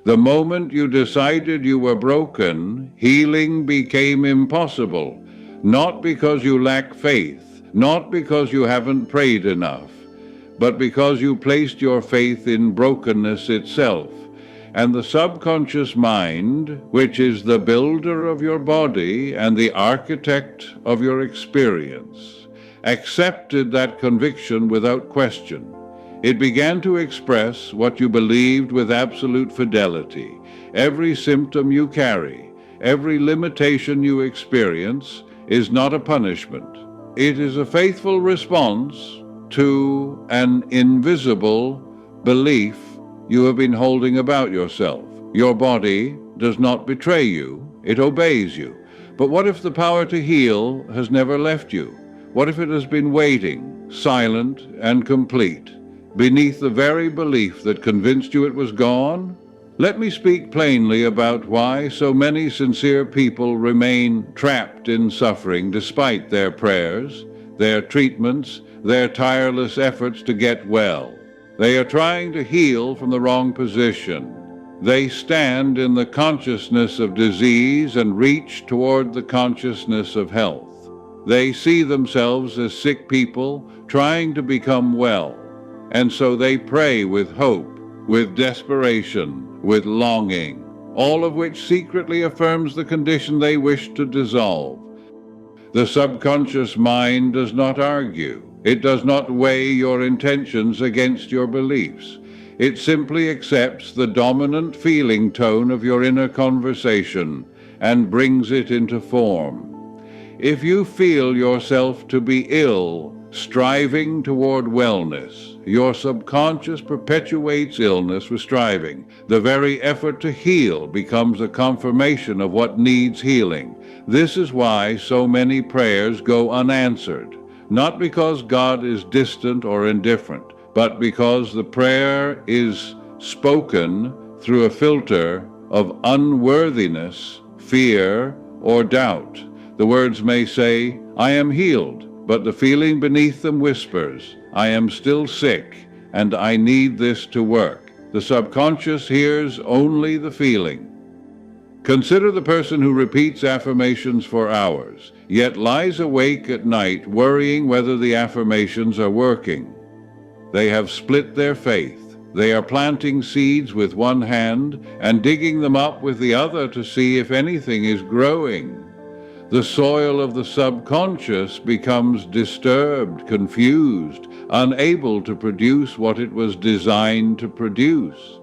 The moment you decided you were broken, healing became impossible, not because you lack faith, not because you haven't prayed enough, but because you placed your faith in brokenness itself. And the subconscious mind, which is the builder of your body and the architect of your experience, accepted that conviction without question. It began to express what you believed with absolute fidelity. Every symptom you carry, every limitation you experience, is not a punishment. It is a faithful response to an invisible belief you have been holding about yourself. Your body does not betray you, it obeys you. But what if the power to heal has never left you? What if it has been waiting, silent and complete, beneath the very belief that convinced you it was gone? Let me speak plainly about why so many sincere people remain trapped in suffering despite their prayers, their treatments, their tireless efforts to get well. They are trying to heal from the wrong position. They stand in the consciousness of disease and reach toward the consciousness of health. They see themselves as sick people trying to become well, and so they pray with hope, with desperation, with longing, all of which secretly affirms the condition they wish to dissolve. The subconscious mind does not argue. It does not weigh your intentions against your beliefs. It simply accepts the dominant feeling tone of your inner conversation and brings it into form. If you feel yourself to be ill, striving toward wellness, your subconscious perpetuates illness with striving. The very effort to heal becomes a confirmation of what needs healing. This is why so many prayers go unanswered. Not because God is distant or indifferent, but because the prayer is spoken through a filter of unworthiness, fear, or doubt. The words may say, "I am healed," but the feeling beneath them whispers, "I am still sick, and I need this to work." The subconscious hears only the feeling. Consider the person who repeats affirmations for hours, yet lies awake at night worrying whether the affirmations are working. They have split their faith. They are planting seeds with one hand and digging them up with the other to see if anything is growing. The soil of the subconscious becomes disturbed, confused, unable to produce what it was designed to produce.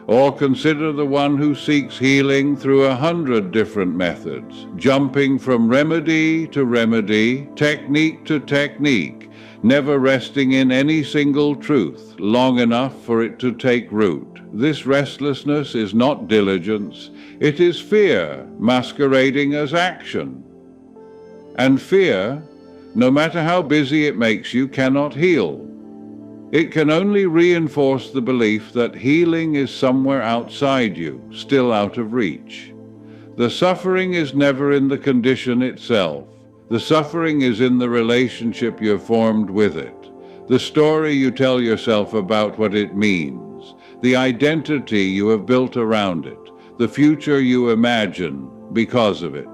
Or consider the one who seeks healing through 100 different methods, jumping from remedy to remedy, technique to technique, never resting in any single truth long enough for it to take root. This restlessness is not diligence, it is fear masquerading as action. And fear, no matter how busy it makes you, cannot heal. It can only reinforce the belief that healing is somewhere outside you, still out of reach. The suffering is never in the condition itself. The suffering is in the relationship you have formed with it, the story you tell yourself about what it means, the identity you have built around it, the future you imagine because of it.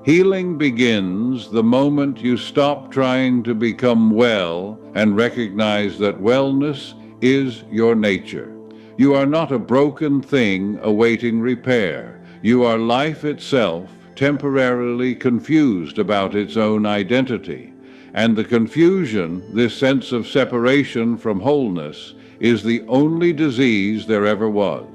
Healing begins the moment you stop trying to become well and recognize that wellness is your nature. You are not a broken thing awaiting repair. You are life itself, temporarily confused about its own identity. And the confusion, this sense of separation from wholeness, is the only disease there ever was.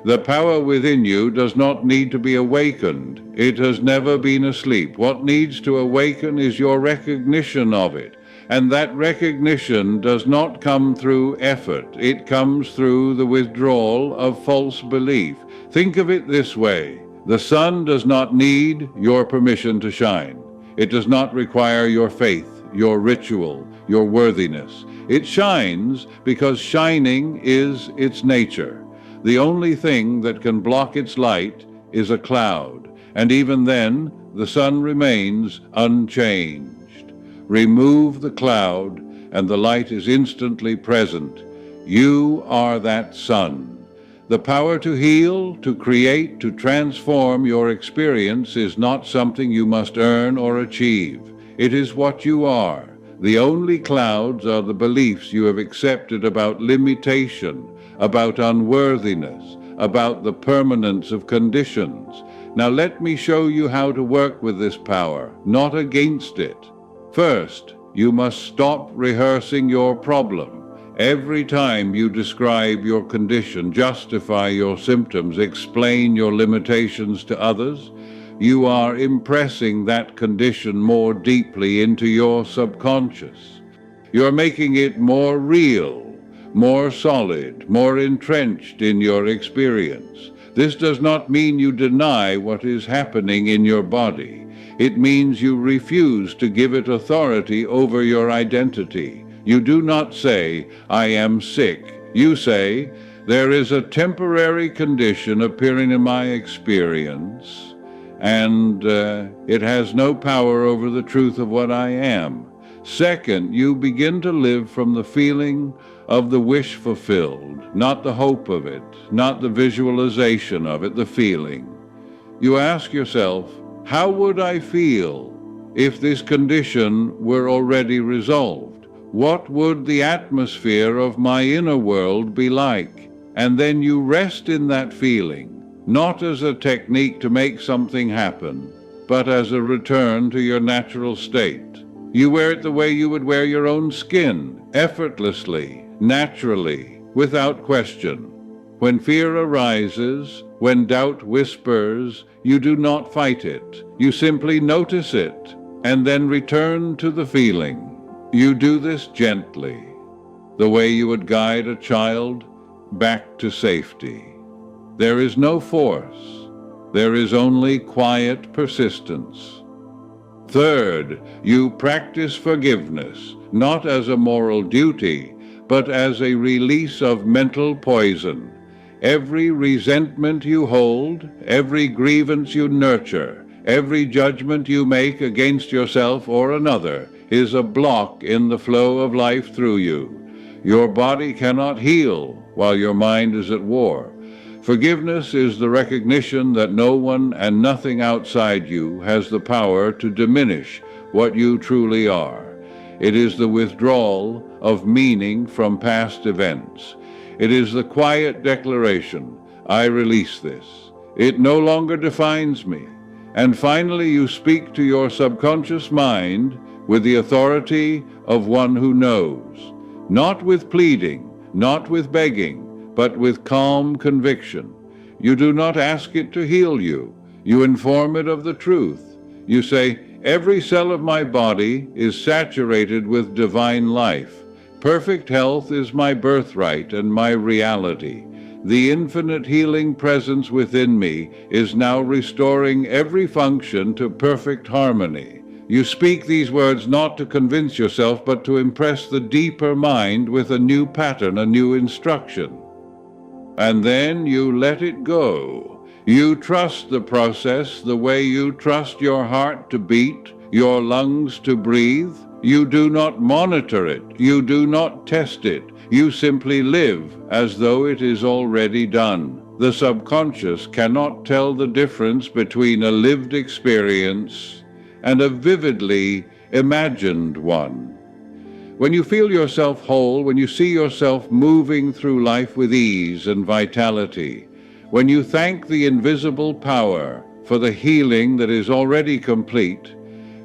The power within you does not need to be awakened. It has never been asleep. What needs to awaken is your recognition of it. And that recognition does not come through effort. It comes through the withdrawal of false belief. Think of it this way. The sun does not need your permission to shine. It does not require your faith, your ritual, your worthiness. It shines because shining is its nature. The only thing that can block its light is a cloud, and even then, the sun remains unchanged. Remove the cloud, and the light is instantly present. You are that sun. The power to heal, to create, to transform your experience is not something you must earn or achieve. It is what you are. The only clouds are the beliefs you have accepted about limitation, about unworthiness, about the permanence of conditions. Now let me show you how to work with this power, not against it. First, you must stop rehearsing your problem. Every time you describe your condition, justify your symptoms, explain your limitations to others, you are impressing that condition more deeply into your subconscious. You are making it more real, more solid, more entrenched in your experience. This does not mean you deny what is happening in your body. It means you refuse to give it authority over your identity. You do not say, "I am sick." You say, "There is a temporary condition appearing in my experience, and it has no power over the truth of what I am." Second, you begin to live from the feeling of the wish fulfilled, not the hope of it, not the visualization of it, the feeling. You ask yourself, how would I feel if this condition were already resolved? What would the atmosphere of my inner world be like? And then you rest in that feeling, not as a technique to make something happen, but as a return to your natural state. You wear it the way you would wear your own skin, effortlessly, naturally, without question. When fear arises, when doubt whispers, you do not fight it. You simply notice it, and then return to the feeling. You do this gently, the way you would guide a child back to safety. There is no force. There is only quiet persistence. Third, you practice forgiveness, not as a moral duty, but as a release of mental poison. Every resentment you hold, every grievance you nurture, every judgment you make against yourself or another is a block in the flow of life through you. Your body cannot heal while your mind is at war. Forgiveness is the recognition that no one and nothing outside you has the power to diminish what you truly are. It is the withdrawal of meaning from past events. It is the quiet declaration, "I release this. It no longer defines me." And finally, you speak to your subconscious mind with the authority of one who knows, not with pleading, not with begging, but with calm conviction. You do not ask it to heal you. You inform it of the truth. You say, "Every cell of my body is saturated with divine life. Perfect health is my birthright and my reality. The infinite healing presence within me is now restoring every function to perfect harmony." You speak these words not to convince yourself, but to impress the deeper mind with a new pattern, a new instruction. And then you let it go. You trust the process the way you trust your heart to beat, your lungs to breathe. You do not monitor it. You do not test it. You simply live as though it is already done. The subconscious cannot tell the difference between a lived experience and a vividly imagined one. When you feel yourself whole, when you see yourself moving through life with ease and vitality, when you thank the invisible power for the healing that is already complete,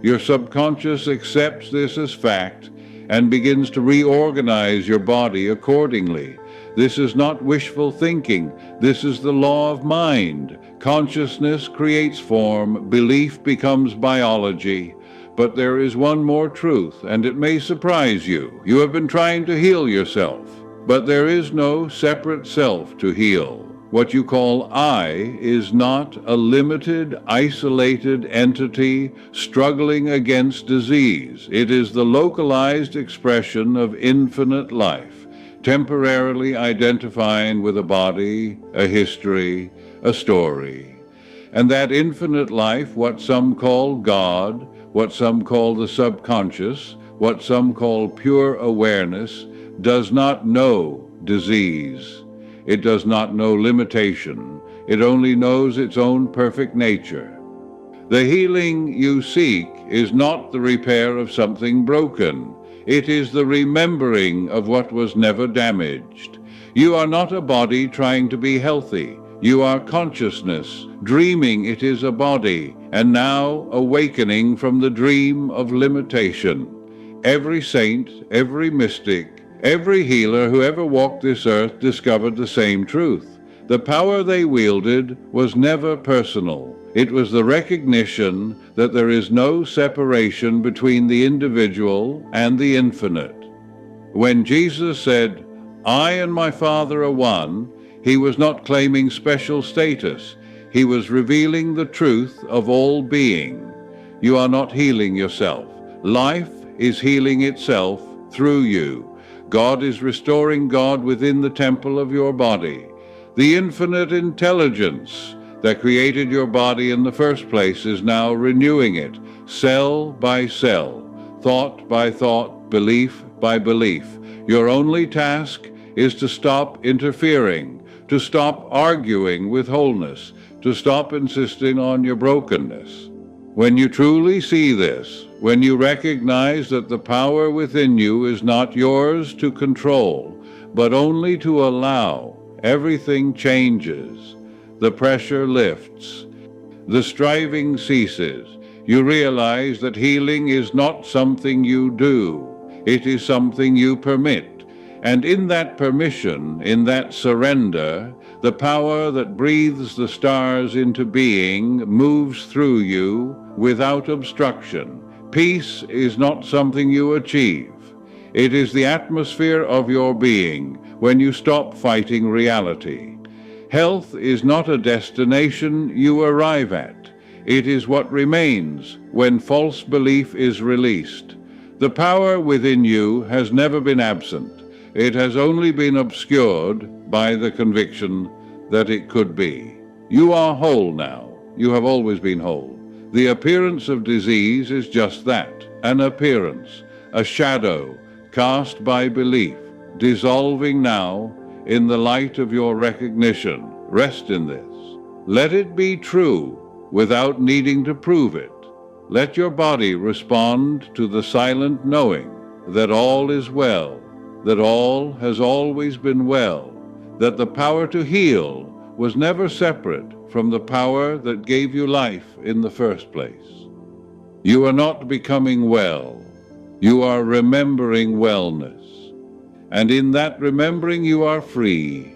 your subconscious accepts this as fact and begins to reorganize your body accordingly. This is not wishful thinking. This is the law of mind. Consciousness creates form, belief becomes biology. But there is one more truth, and it may surprise you. You have been trying to heal yourself, but there is no separate self to heal. What you call I is not a limited, isolated entity struggling against disease. It is the localized expression of infinite life, temporarily identifying with a body, a history, a story. And that infinite life, what some call God, what some call the subconscious, what some call pure awareness, does not know disease. It does not know limitation. It only knows its own perfect nature. The healing you seek is not the repair of something broken. It is the remembering of what was never damaged. You are not a body trying to be healthy. You are consciousness, dreaming it is a body, and now awakening from the dream of limitation. Every saint, every mystic, every healer who ever walked this earth discovered the same truth. The power they wielded was never personal. It was the recognition that there is no separation between the individual and the infinite. When Jesus said, "I and my Father are one," he was not claiming special status. He was revealing the truth of all being. You are not healing yourself. Life is healing itself through you. God is restoring God within the temple of your body. The infinite intelligence that created your body in the first place is now renewing it, cell by cell, thought by thought, belief by belief. Your only task is to stop interfering, to stop arguing with wholeness, to stop insisting on your brokenness. When you truly see this, when you recognize that the power within you is not yours to control, but only to allow, everything changes. The pressure lifts. The striving ceases. You realize that healing is not something you do. It is something you permit. And in that permission, in that surrender, the power that breathes the stars into being moves through you without obstruction. Peace is not something you achieve. It is the atmosphere of your being when you stop fighting reality. Health is not a destination you arrive at. It is what remains when false belief is released. The power within you has never been absent. It has only been obscured by the conviction that it could be. You are whole now. You have always been whole. The appearance of disease is just that, an appearance, a shadow cast by belief, dissolving now in the light of your recognition. Rest in this. Let it be true without needing to prove it. Let your body respond to the silent knowing that all is well, that all has always been well, that the power to heal was never separate from the power that gave you life in the first place. You are not becoming well. You are remembering wellness. And in that remembering you are free.